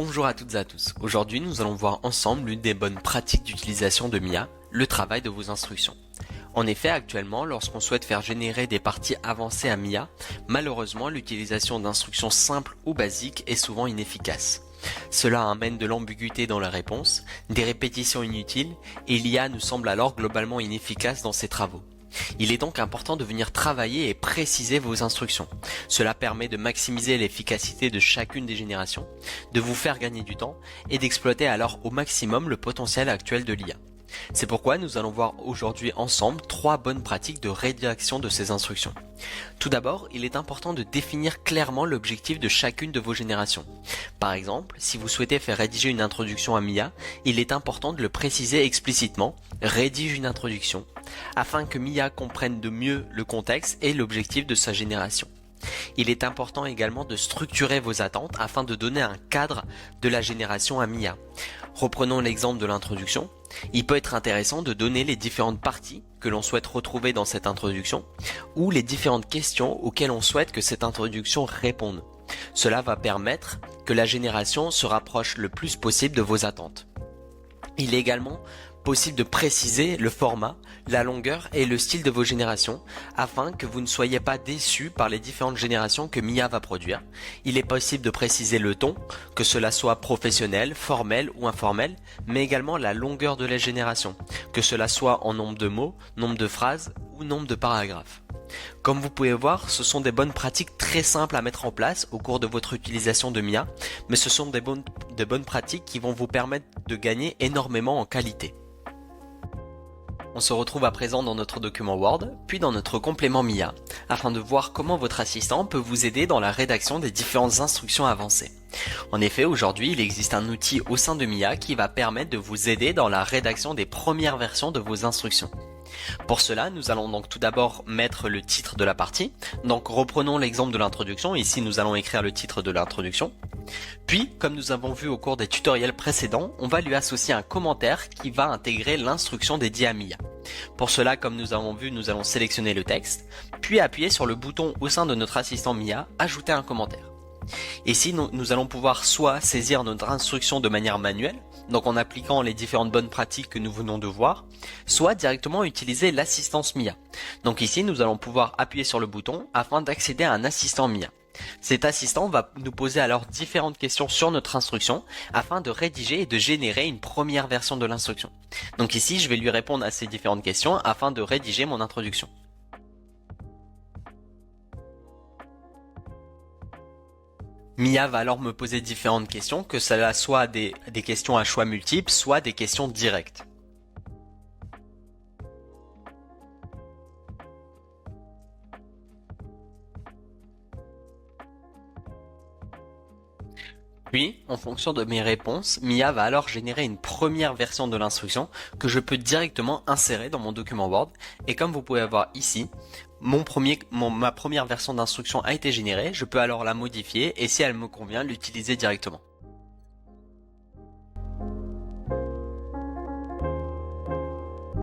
Bonjour à toutes et à tous. Aujourd'hui, nous allons voir ensemble l'une des bonnes pratiques d'utilisation de Mia, le travail de vos instructions. En effet, actuellement, lorsqu'on souhaite faire générer des parties avancées à Mia, malheureusement, l'utilisation d'instructions simples ou basiques est souvent inefficace. Cela amène de l'ambiguïté dans la réponse, des répétitions inutiles, et l'IA nous semble alors globalement inefficace dans ses travaux. Il est donc important de venir travailler et préciser vos instructions. Cela permet de maximiser l'efficacité de chacune des générations, de vous faire gagner du temps et d'exploiter alors au maximum le potentiel actuel de l'IA. C'est pourquoi nous allons voir aujourd'hui ensemble 3 bonnes pratiques de rédaction de ces instructions. Tout d'abord, il est important de définir clairement l'objectif de chacune de vos générations. Par exemple, si vous souhaitez faire rédiger une introduction à Mia, il est important de le préciser explicitement, rédige une introduction, afin que Mia comprenne de mieux le contexte et l'objectif de sa génération. Il est important également de structurer vos attentes afin de donner un cadre de la génération à Mia. Reprenons l'exemple de l'introduction. Il peut être intéressant de donner les différentes parties que l'on souhaite retrouver dans cette introduction ou les différentes questions auxquelles on souhaite que cette introduction réponde. Cela va permettre que la génération se rapproche le plus possible de vos attentes. Il est également possible de préciser le format, la longueur et le style de vos générations afin que vous ne soyez pas déçus par les différentes générations que Mia va produire. Il est possible de préciser le ton, que cela soit professionnel, formel ou informel, mais également la longueur de la génération, que cela soit en nombre de mots, nombre de phrases ou nombre de paragraphes. Comme vous pouvez voir, ce sont des bonnes pratiques très simples à mettre en place au cours de votre utilisation de Mia, mais ce sont des bonnes pratiques qui vont vous permettre de gagner énormément en qualité. On se retrouve à présent dans notre document Word, puis dans notre complément Mia, afin de voir comment votre assistant peut vous aider dans la rédaction des différentes instructions avancées. En effet, aujourd'hui, il existe un outil au sein de Mia qui va permettre de vous aider dans la rédaction des premières versions de vos instructions. Pour cela, nous allons donc tout d'abord mettre le titre de la partie. Donc reprenons l'exemple de l'introduction. Ici, nous allons écrire le titre de l'introduction. Puis, comme nous avons vu au cours des tutoriels précédents, on va lui associer un commentaire qui va intégrer l'instruction dédiée à Mia. Pour cela, comme nous avons vu, nous allons sélectionner le texte, puis appuyer sur le bouton au sein de notre assistant Mia, ajouter un commentaire. Ici, nous allons pouvoir soit saisir notre instruction de manière manuelle, donc en appliquant les différentes bonnes pratiques que nous venons de voir, soit directement utiliser l'assistance Mia. Donc ici, nous allons pouvoir appuyer sur le bouton afin d'accéder à un assistant Mia. Cet assistant va nous poser alors différentes questions sur notre instruction afin de rédiger et de générer une première version de l'instruction. Donc ici, je vais lui répondre à ces différentes questions afin de rédiger mon introduction. Mia va alors me poser différentes questions, que cela soit des questions à choix multiples, soit des questions directes. Puis, en fonction de mes réponses, Mia va alors générer une première version de l'instruction que je peux directement insérer dans mon document Word. Et comme vous pouvez voir ici, ma première version d'instruction a été générée. Je peux alors la modifier et si elle me convient, l'utiliser directement.